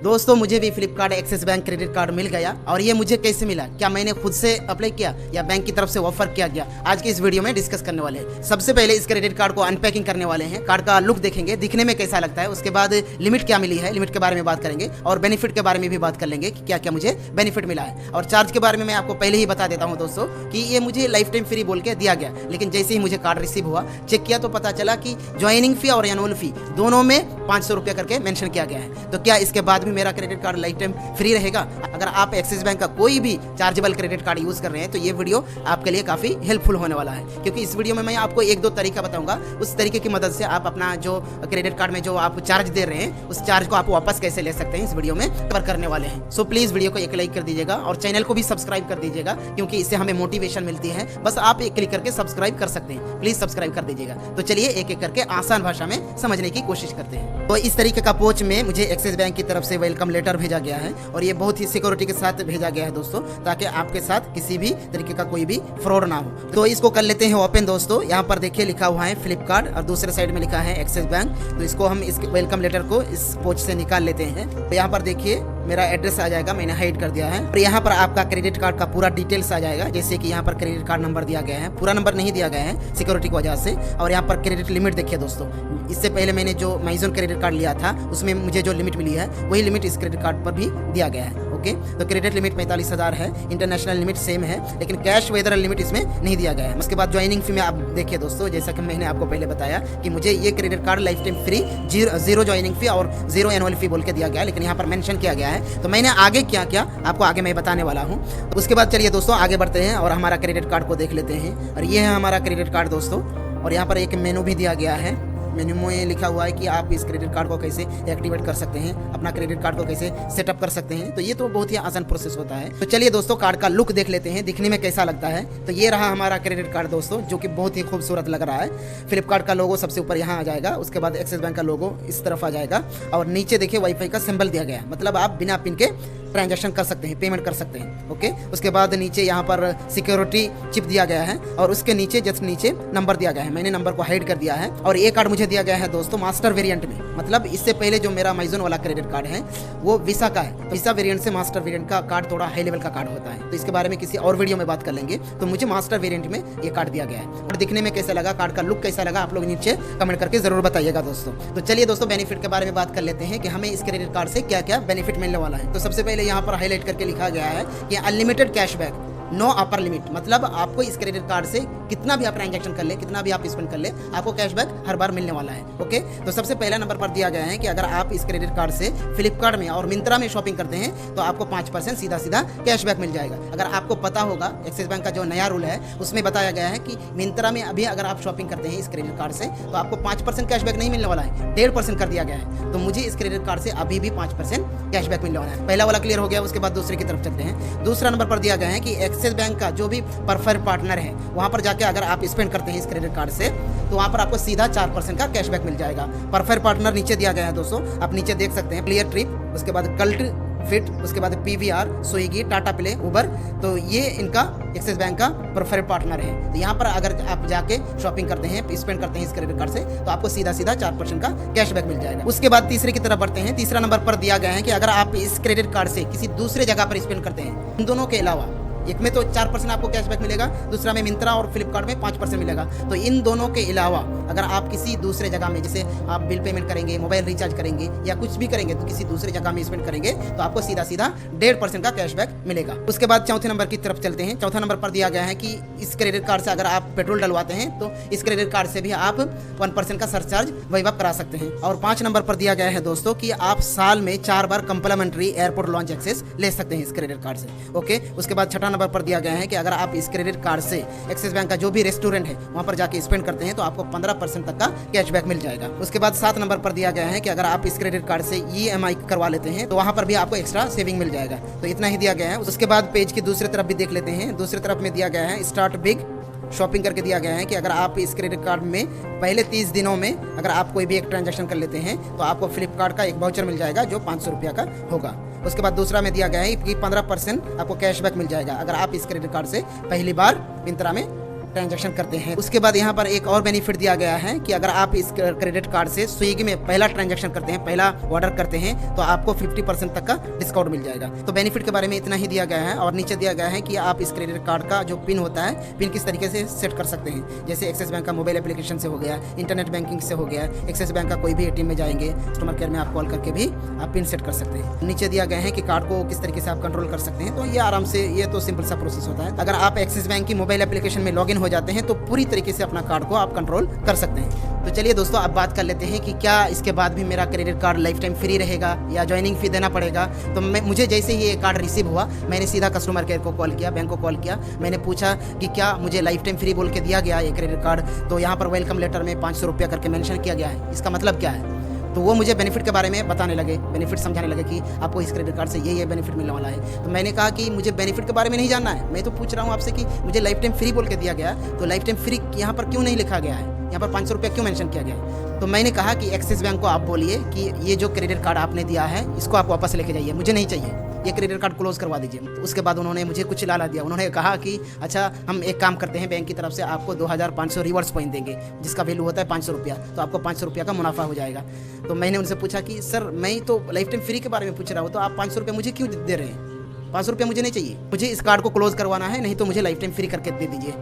दोस्तों मुझे भी Flipkart Axis bank credit card मिल गया। और ये मुझे कैसे मिला, क्या मैंने खुद से अप्लाई किया या बैंक की तरफ से ऑफर किया गया, आज की इस वीडियो में डिस्कस करने वाले हैं। सबसे पहले इस क्रेडिट कार्ड को अनपैकिंग करने वाले हैं, कार्ड का लुक देखेंगे, दिखने में कैसा लगता है, उसके बाद लिमिट क्या मिली है, लिमिट के बारे में बात करेंगे और बेनिफिट के बारे में भी बात कर लेंगे कि क्या क्या मुझे बेनिफिट मिला है। और चार्ज के बारे में मैं आपको पहले ही बता देता हूँ दोस्तों कि ये मुझे लाइफ टाइम फ्री बोल के दिया गया, लेकिन जैसे ही मुझे कार्ड रिसीव हुआ, चेक किया तो पता चला कि ज्वाइनिंग फी और एनुअल फी दोनों में 500 रुपये करके मेंशन किया गया है। तो क्या इसके बाद भी मेरा credit card life time free रहेगा? अगर आप एक्सिस बैंक का कोई भी चार्जेबल क्रेडिट कार्ड यूज कर रहे हैं तो ये वीडियो आपके लिए काफी हेल्पफुल होने वाला है, क्योंकि इस वीडियो में मैं आपको एक दो तरीका बताऊंगा, उस तरीके की मदद से आप अपना जो क्रेडिट कार्ड में जो आप चार्ज दे रहे हैं उस चार्ज को आप वापस कैसे ले सकते हैं, इस वीडियो में कवर करने वाले हैं। सो प्लीज वीडियो को एक लाइक कर दीजिएगा और चैनल को भी सब्सक्राइब कर दीजिएगा, क्योंकि इससे हमें मोटिवेशन मिलती है। बस आप एक क्लिक करके सब्सक्राइब कर सकते हैं, प्लीज सब्सक्राइब कर दीजिएगा। तो चलिए एक एक करके आसान भाषा में समझने की कोशिश करते हैं। तो इस तरीके का पोच में मुझे एक्सिस बैंक की तरफ से वेलकम लेटर भेजा गया है और ये बहुत ही सिक्योरिटी के साथ भेजा गया है दोस्तों, ताकि आपके साथ किसी भी तरीके का कोई भी फ्रॉड ना हो। तो इसको कर लेते हैं ओपन दोस्तों। यहाँ पर देखिए लिखा हुआ है फ्लिपकार्ट और दूसरे साइड में लिखा है एक्सिस बैंक। तो इसको हम इस वेलकम लेटर को इस पोच से निकाल लेते हैं। तो यहाँ पर देखिए मेरा एड्रेस आ जाएगा, मैंने हाइड कर दिया है। और यहाँ पर आपका क्रेडिट कार्ड का पूरा डिटेल्स आ जाएगा, जैसे कि यहाँ पर क्रेडिट कार्ड नंबर दिया गया है, पूरा नंबर नहीं दिया गया है सिक्योरिटी की वजह से। और यहाँ पर क्रेडिट लिमिट देखिए दोस्तों, इससे पहले मैंने जो माइजोन क्रेडिट कार्ड लिया था उसमें मुझे जो लिमिट मिली है वही लिमिट इस क्रेडिट कार्ड पर भी दिया गया है। ओके, तो क्रेडिट लिमिट 45,000 है, इंटरनेशनल लिमिट सेम है, लेकिन कैश वेदर लिमिट इसमें नहीं दिया गया है। उसके बाद ज्वाइनिंग फी में आप देखिए दोस्तों, जैसा कि मैंने आपको पहले बताया कि मुझे ये credit card life time free, zero joining फी और जीरो एनुअल फी बोल के दिया गया है, लेकिन यहाँ पर मेंशन किया गया है। तो मैंने आगे क्या क्या आपको आगे मैं बताने वाला हूँ। उसके बाद चलिए दोस्तों आगे बढ़ते हैं और हमारा क्रेडिट कार्ड को देख लेते हैं। और ये है हमारा क्रेडिट कार्ड दोस्तों, और यहाँ पर एक मेनू भी दिया गया है। मेन्यू में लिखा हुआ है कि आप इस क्रेडिट कार्ड को कैसे एक्टिवेट कर सकते हैं, अपना क्रेडिट कार्ड को कैसे सेटअप कर सकते हैं। तो ये तो बहुत ही आसान प्रोसेस होता है। तो चलिए दोस्तों कार्ड का लुक देख लेते हैं, दिखने में कैसा लगता है। तो ये रहा हमारा क्रेडिट कार्ड दोस्तों, जो कि बहुत ही खूबसूरत लग रहा है। फ्लिपकार्ट का लोगो सबसे ऊपर यहाँ आ जाएगा, उसके बाद एक्सिस बैंक का लोगो इस तरफ आ जाएगा और नीचे देखिए वाईफाई का सिंबल दिया गया है, मतलब आप बिना पिन के ट्रांजैक्शन कर सकते हैं, पेमेंट कर सकते हैं। ओके, उसके बाद नीचे यहाँ पर सिक्योरिटी चिप दिया गया है और उसके नीचे जस्ट नीचे नंबर दिया गया है, मैंने नंबर को हाइड कर दिया है। और ये कार्ड मुझे दिया गया है दोस्तों मास्टर वेरिएंट में, मतलब इससे पहले जो मेरा माइजोन वाला क्रेडिट कार्ड है वो वीसा का है। वीसा वेरिएंट से मास्टर वेरिएंट का कार्ड थोड़ा हाई लेवल का कार्ड होता है, तो इसके बारे में किसी और वीडियो में बात कर लेंगे। तो मुझे मास्टर वेरिएंट में ये कार्ड दिया गया है। और दिखने में कैसा लगा, कार्ड का लुक कैसा लगा, आप लोग नीचे कमेंट करके जरूर बताइएगा दोस्तों। तो चलिए दोस्तों बेनिफिट के बारे में बात कर लेते हैं कि हमें इस क्रेडिट कार्ड से क्या क्या बेनिफिट मिलने वाला है। तो सबसे पहले यहाँ पर हाईलाइट करके लिखा गया है कि unlimited cashback, no upper limit, मतलब आपको इस क्रेडिट कार्ड से कितना भी आप ट्रांजैक्शन कर ले, कितना भी आप स्पेंड कर ले, आपको कैशबैक हर बार मिलने वाला है। ओके, तो सबसे पहला नंबर पर दिया गया है कि अगर आप इस क्रेडिट कार्ड से फ्लिपकार्ट में और मिंत्रा में शॉपिंग करते हैं तो आपको 5% सीधा सीधा कैशबैक मिल जाएगा। अगर आपको पता होगा एक्सिस बैंक का जो नया रूल है उसमें बताया गया है कि मिंत्रा में अभी अगर आप शॉपिंग करते हैं इस क्रेडिट कार्ड से तो आपको 5% कैशबैक नहीं मिलने वाला है, 1.5% कर दिया गया है। तो मुझे इस क्रेडिट कार्ड से अभी भी 5% कैशबैक मिलने वाला है। पहला वाला क्लियर हो गया, उसके बाद दूसरे की तरफ चलते हैं। दूसरा नंबर पर दिया गया है कि एक्सिस बैंक का जो भी प्रेफर्ड पार्टनर है वहां पर जाके अगर आप स्पेंड करते हैं इस क्रेडिट कार्ड से तो वहां पर आपको सीधा 4% का कैशबैक मिल जाएगा। प्रेफर्ड पार्टनर नीचे दिया गया है दोस्तों, आप नीचे देख सकते हैं, क्लियर ट्रिप, उसके बाद कल्ट फिट, उसके बाद पीवीआर, स्विगी, टाटा प्ले, उबर। तो ये इनका एक्सिस बैंक का प्रेफर्ड पार्टनर है। तो यहाँ पर अगर आप जाके शॉपिंग करते हैं, स्पेंड करते हैं इस क्रेडिट कार्ड से तो आपको सीधा सीधा 4% का कैशबैक मिल जाएगा। उसके बाद तीसरे की तरफ बढ़ते हैं। तीसरा नंबर पर दिया गया है कि अगर आप इस क्रेडिट कार्ड से किसी दूसरे जगह पर स्पेंड करते हैं, इन दोनों के अलावा, एक में तो 4% आपको कैशबैक मिलेगा, दूसरा में मिंत्रा और फ्लिपकार्ट में 5% मिलेगा। तो इन दोनों के अलावा अगर आप किसी दूसरे जगह में, जैसे आप बिल पेमेंट करेंगे, मोबाइल रिचार्ज करेंगे या कुछ भी करेंगे, तो किसी दूसरे जगह में स्पेंड करेंगे तो आपको सीधा सीधा 1.5% का कैशबैक मिलेगा। उसके बाद चौथे नंबर की तरफ चलते हैं। चौथा नंबर पर दिया गया है कि इस क्रेडिट कार्ड से अगर आप पेट्रोल डलवाते हैं तो इस क्रेडिट कार्ड से भी आप 1% का सरचार्ज वैव करा सकते हैं। और 5 नंबर पर दिया गया है दोस्तों कि आप साल में 4 बार कंप्लीमेंट्री एयरपोर्ट लॉन्च एक्सेस ले सकते हैं इस क्रेडिट कार्ड से। ओके, उसके बाद छठा नंबर पर दिया गया है कि अगर आप इस क्रेडिट कार्ड से एक्सिस बैंक का जो भी रेस्टोरेंट है वहां पर जाके स्पेंड करते हैं तो आपको 15% तक का कैशबैक मिल जाएगा। उसके बाद 7 नंबर पर दिया गया है कि अगर आप इस क्रेडिट कार्ड से EMI करवा लेते हैं तो वहां पर भी आपको एक्स्ट्रा सेविंग मिल जाएगा। तो इतना ही दिया गया है। उसके बाद पेज की दूसरी तरफ भी देख लेते हैं। दूसरी तरफ में दिया गया है स्टार्ट बिग शॉपिंग करके दिया गया है कि अगर आप इस क्रेडिट कार्ड में पहले 30 दिनों में अगर आप कोई भी एक ट्रांजैक्शन कर लेते हैं तो आपको फ्लिपकार्ट का एक वाउचर मिल जाएगा जो 500 रुपया का होगा। उसके बाद दूसरा में दिया गया है कि 15% आपको कैशबैक मिल जाएगा अगर आप इस क्रेडिट कार्ड से पहली बार मिंत्रा में ट्रांजैक्शन करते हैं। उसके बाद यहाँ पर एक और बेनिफिट दिया गया है कि अगर आप इस क्रेडिट कार्ड से स्विगी में पहला ट्रांजैक्शन करते हैं, पहला ऑर्डर करते हैं, तो आपको 50% तक का डिस्काउंट मिल जाएगा। तो बेनिफिट के बारे में इतना ही दिया गया है। और नीचे दिया गया है कि आप इस क्रेडिट कार्ड का जो पिन होता है, पिन किस तरीके से सेट कर सकते हैं। जैसे एक्सिस बैंक का मोबाइल एप्लीकेशन से हो गया, इंटरनेट बैंकिंग से हो गया, एक्सिस बैंक का कोई भी एटीएम में जाएंगे, कस्टमर केयर में आप कॉल करके भी आप पिन सेट कर सकते हैं। नीचे दिया गया है कि कार्ड को किस तरीके से आप कंट्रोल कर सकते हैं। तो ये आराम से, ये तो सिंपल सा प्रोसेस होता है। अगर आप एक्सिस बैंक की मोबाइल एप्लीकेशन में लॉगिन हो जाते हैं तो पूरी तरीके से अपना कार्ड को आप कंट्रोल कर सकते हैं। तो चलिए दोस्तों, अब बात कर लेते हैं कि क्या इसके बाद भी मेरा credit card life time free रहेगा या ज्वाइनिंग फी देना पड़ेगा। तो मुझे जैसे ही ये कार्ड रिसीव हुआ, मैंने सीधा कस्टमर केयर को कॉल किया, बैंक को कॉल किया। मैंने पूछा कि क्या मुझे लाइफ टाइम फ्री बोल के दिया गया ये क्रेडिट कार्ड, तो यहाँ पर वेलकम लेटर में 500 रुपया करके मेंशन किया गया है, इसका मतलब क्या है। तो वो मुझे बेनिफिट के बारे में बताने लगे, बेनिफिट समझाने लगे कि आपको इस क्रेडिट कार्ड से ये बेनिफिट मिलने वाला है। तो मैंने कहा कि मुझे बेनिफिट के बारे में नहीं जानना है, मैं तो पूछ रहा हूँ आपसे कि मुझे लाइफ टाइम फ्री बोल के दिया गया, तो लाइफ टाइम फ्री यहाँ पर क्यों नहीं लिखा गया है, यहाँ पर 500 रुपया क्यों मेंशन किया गया है। तो मैंने कहा कि एक्सिस बैंक को आप बोलिए कि ये जो क्रेडिट कार्ड आपने दिया है इसको आप वापस लेके जाइए, मुझे नहीं चाहिए, ये क्रेडिट कार्ड क्लोज करवा दीजिए। तो उसके बाद उन्होंने मुझे कुछ लाला दिया। उन्होंने कहा कि अच्छा, हम एक काम करते हैं, बैंक की तरफ से आपको 2500 रिवर्स पॉइंट देंगे, जिसका वैल्यू होता है 500 रुपया, तो आपको 500 रुपया का मुनाफा हो जाएगा। तो मैंने उनसे पूछा कि सर, मैं तो लाइफ टाइम फ्री के बारे में पूछ रहा हूँ, तो आप 500 रुपया मुझे क्यों दे रहे हैं। 500 रुपया मुझे नहीं चाहिए, मुझे इस कार्ड को क्लोज करवाना है, नहीं तो मुझे लाइफ टाइम फ्री करके दे दीजिए।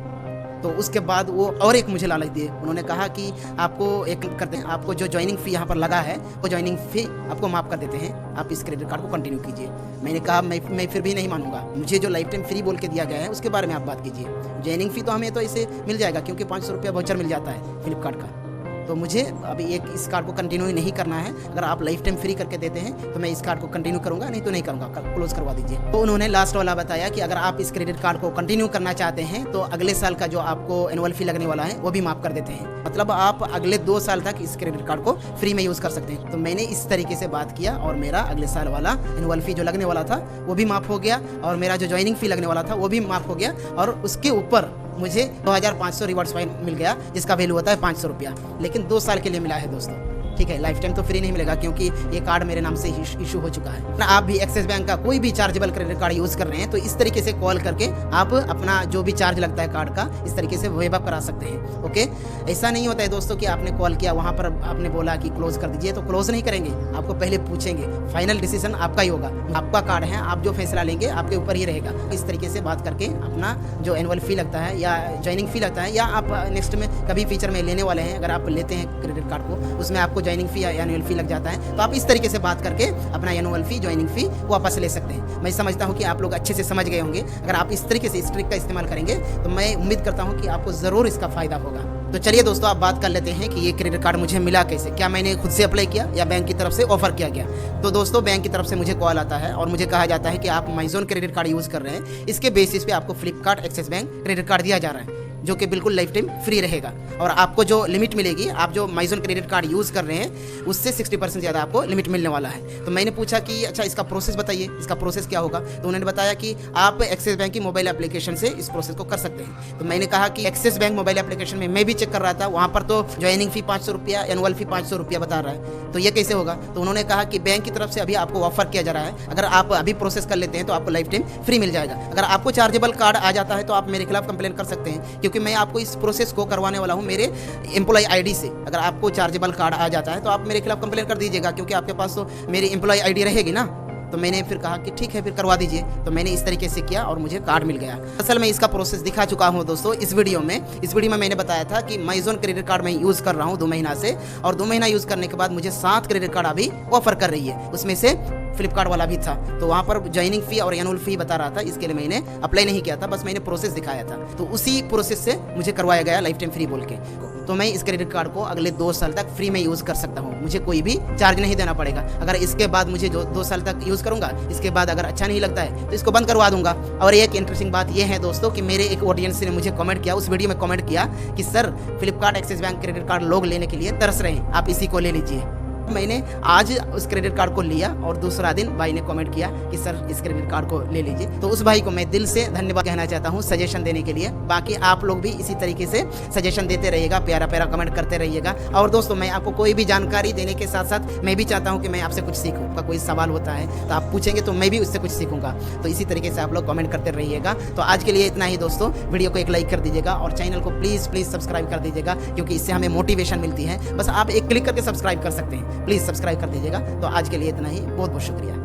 तो उसके बाद वो और एक मुझे लालच दिए। उन्होंने कहा कि आपको एक करते हैं, आपको जो ज्वाइनिंग फ़ी यहाँ पर लगा है वो ज्वाइनिंग फ़ी आपको माफ़ कर देते हैं, आप इस क्रेडिट कार्ड को कंटिन्यू कीजिए। मैंने कहा मैं फिर भी नहीं मानूंगा, मुझे जो लाइफ टाइम फ्री बोल के दिया गया है उसके बारे में आप बात कीजिए। ज्वाइनिंग फ़ी तो हमें तो इसे मिल जाएगा, क्योंकि 500 रुपया वाउचर मिल जाता है फ्लिपकार्ट का। तो मुझे अभी इस कार्ड को कंटिन्यू नहीं करना है। अगर आप लाइफ टाइम फ्री करके देते हैं तो मैं इस कार्ड को कंटिन्यू करूंगा, नहीं तो नहीं करूंगा, क्लोज करवा दीजिए। तो उन्होंने लास्ट वाला बताया कि अगर आप इस क्रेडिट कार्ड को कंटिन्यू करना चाहते हैं तो अगले साल का जो आपको एनुअल फी लगने वाला है वो भी माफ कर देते हैं, मतलब आप अगले 2 साल तक इस क्रेडिट कार्ड को फ्री में यूज़ कर सकते हैं। तो मैंने इस तरीके से बात किया और मेरा अगले साल वाला एनुअल फी जो लगने वाला था वो भी माफ़ हो गया, और मेरा जो ज्वाइनिंग फी लगने वाला था वो भी माफ़ हो गया, और उसके ऊपर मुझे 2500 रिवॉर्ड्स पॉइंट मिल गया, जिसका वैल्यू होता है 500 रुपया, लेकिन 2 साल के लिए मिला है दोस्तों। ठीक है, लाइफ टाइम तो फ्री नहीं मिलेगा, क्योंकि ये कार्ड मेरे नाम से इशू हो चुका है। ना आप भी एक्सिस बैंक का कोई भी चार्जेबल क्रेडिट कार्ड यूज़ कर रहे हैं तो इस तरीके से कॉल करके आप अपना जो भी चार्ज लगता है कार्ड का इस तरीके से वेव अप करा सकते हैं। ओके, ऐसा नहीं होता है दोस्तों कि आपने कॉल किया, वहाँ पर आपने बोला कि क्लोज कर दीजिए, तो क्लोज नहीं करेंगे, आपको पहले पूछेंगे। फाइनल डिसीजन आपका ही होगा, आपका कार्ड है, आप जो फैसला लेंगे आपके ऊपर ही रहेगा। इस तरीके से बात करके अपना जो एनुअल फी लगता है या ज्वाइनिंग फी लगता है, या आप नेक्स्ट में कभी फीचर में लेने वाले हैं, अगर आप लेते हैं क्रेडिट कार्ड को, उसमें आपको ज्वाइनिंग फी या एनुअल फी लग जाता है, तो आप इस तरीके से बात करके अपना एनुअल फी, ज्वाइनिंग फी वापस ले सकते हैं। मैं समझता हूं कि आप लोग अच्छे से समझ गए होंगे। अगर आप इस तरीके से इस ट्रिक का इस्तेमाल करेंगे तो मैं उम्मीद करता हूं कि आपको ज़रूर इसका फ़ायदा होगा। तो चलिए दोस्तों, आप बात कर लेते हैं कि ये क्रेडिट कार्ड मुझे मिला कैसे, क्या मैंने खुद से अप्लाई किया या बैंक की तरफ से ऑफर किया गया। तो दोस्तों, बैंक की तरफ से मुझे कॉल आता है और मुझे कहा जाता है कि आप माइज़ोन क्रेडिट कार्ड यूज़ कर रहे हैं, इसके बेसिस पे आपको Flipkart Axis bank credit card दिया जा रहा है, जो कि बिल्कुल लाइफ टाइम फ्री रहेगा, और आपको जो लिमिट मिलेगी, आप जो माइज़ोन क्रेडिट कार्ड यूज़ कर रहे हैं उससे 60% ज़्यादा आपको लिमिट मिलने वाला है। तो मैंने पूछा कि अच्छा, इसका प्रोसेस बताइए, इसका प्रोसेस क्या होगा। तो उन्होंने बताया कि आप एक्सिस बैंक की मोबाइल एप्लीकेशन से इस प्रोसेस को कर सकते हैं। तो मैंने कहा कि एक्सिस बैंक मोबाइल एप्लीकेशन में मैं भी चेक कर रहा था, वहाँ पर तो ज्वाइनिंग फी 500 रुपया, एनुअल फी 500 रुपया बता रहा है, तो ये कैसे होगा। तो उन्होंने कहा कि बैंक की तरफ से अभी आपको ऑफर किया जा रहा है, अगर आप अभी प्रोसेस कर लेते हैं तो आपको लाइफ टाइम फ्री मिल जाएगा। अगर आपको चार्जेबल कार्ड आ जाता है तो आप मेरे खिलाफ कंप्लेन कर सकते हैं, क्योंकि मैं आपको इस प्रोसेस को करवाने वाला हूं मेरे एम्प्लॉय आईडी से। अगर आपको चार्जेबल कार्ड आ जाता है तो आप मेरे खिलाफ कंप्लेन कर दीजिएगा, क्योंकि आपके पास तो मेरी एम्प्लॉय आईडी रहेगी ना। तो मैंने फिर कहा कि ठीक है, फिर करवा दीजिए। तो मैंने इस तरीके से किया और मुझे कार्ड मिल गया। असल में इसका प्रोसेस दिखा चुका हूं दोस्तों इस वीडियो में मैंने बताया था कि माइज़ोन क्रेडिट कार्ड मैं यूज़ कर रहा हूं 2 महीना से, और 2 महीना यूज़ करने के बाद मुझे 7 क्रेडिट कार्ड अभी ऑफर कर रही है, उसमें से फ्लिपकार्ट वाला भी था। तो वहाँ पर ज्वाइनिंग फी और एनुअल फी बता रहा था, इसके लिए मैंने अप्लाई नहीं किया था, बस मैंने प्रोसेस दिखाया था। तो उसी प्रोसेस से मुझे करवाया गया लाइफ टाइम फ्री बोल के। तो मैं इस क्रेडिट कार्ड को अगले 2 साल तक फ्री में यूज़ कर सकता हूँ, मुझे कोई भी चार्ज नहीं देना पड़ेगा। अगर इसके बाद मुझे जो 2 साल तक यूज़ करूँगा, इसके बाद अगर अच्छा नहीं लगता है तो इसको बंद करवा दूंगा। और एक इंटरेस्टिंग बात यह है दोस्तों कि मेरे एक ऑडियंस ने मुझे कमेंट किया, उस वीडियो में कमेंट किया कि sir, Flipkart Axis bank credit card लोग लेने के लिए तरस रहे हैं, आप इसी को ले लीजिए। मैंने आज उस क्रेडिट कार्ड को लिया और दूसरा दिन भाई ने कमेंट किया कि सर इस क्रेडिट कार्ड को ले लीजिए। तो उस भाई को मैं दिल से धन्यवाद कहना चाहता हूँ सजेशन देने के लिए। बाकी आप लोग भी इसी तरीके से सजेशन देते रहिएगा, प्यारा प्यारा कमेंट करते रहिएगा। और दोस्तों मैं आपको कोई भी जानकारी देने के साथ साथ मैं भी चाहता हूँ कि मैं आपसे कुछ सीखूँ। आपका कोई सवाल होता है तो आप पूछेंगे तो मैं भी उससे कुछ सीखूंगा। तो इसी तरीके से आप लोग कमेंट करते रहिएगा। तो आज के लिए इतना ही दोस्तों, वीडियो को एक लाइक कर दीजिएगा और चैनल को प्लीज़ सब्सक्राइब कर दीजिएगा, क्योंकि इससे हमें मोटिवेशन मिलती है। बस आप एक क्लिक करके सब्सक्राइब कर सकते हैं, प्लीज़ सब्सक्राइब कर दीजिएगा। तो आज के लिए इतना ही, बहुत बहुत शुक्रिया।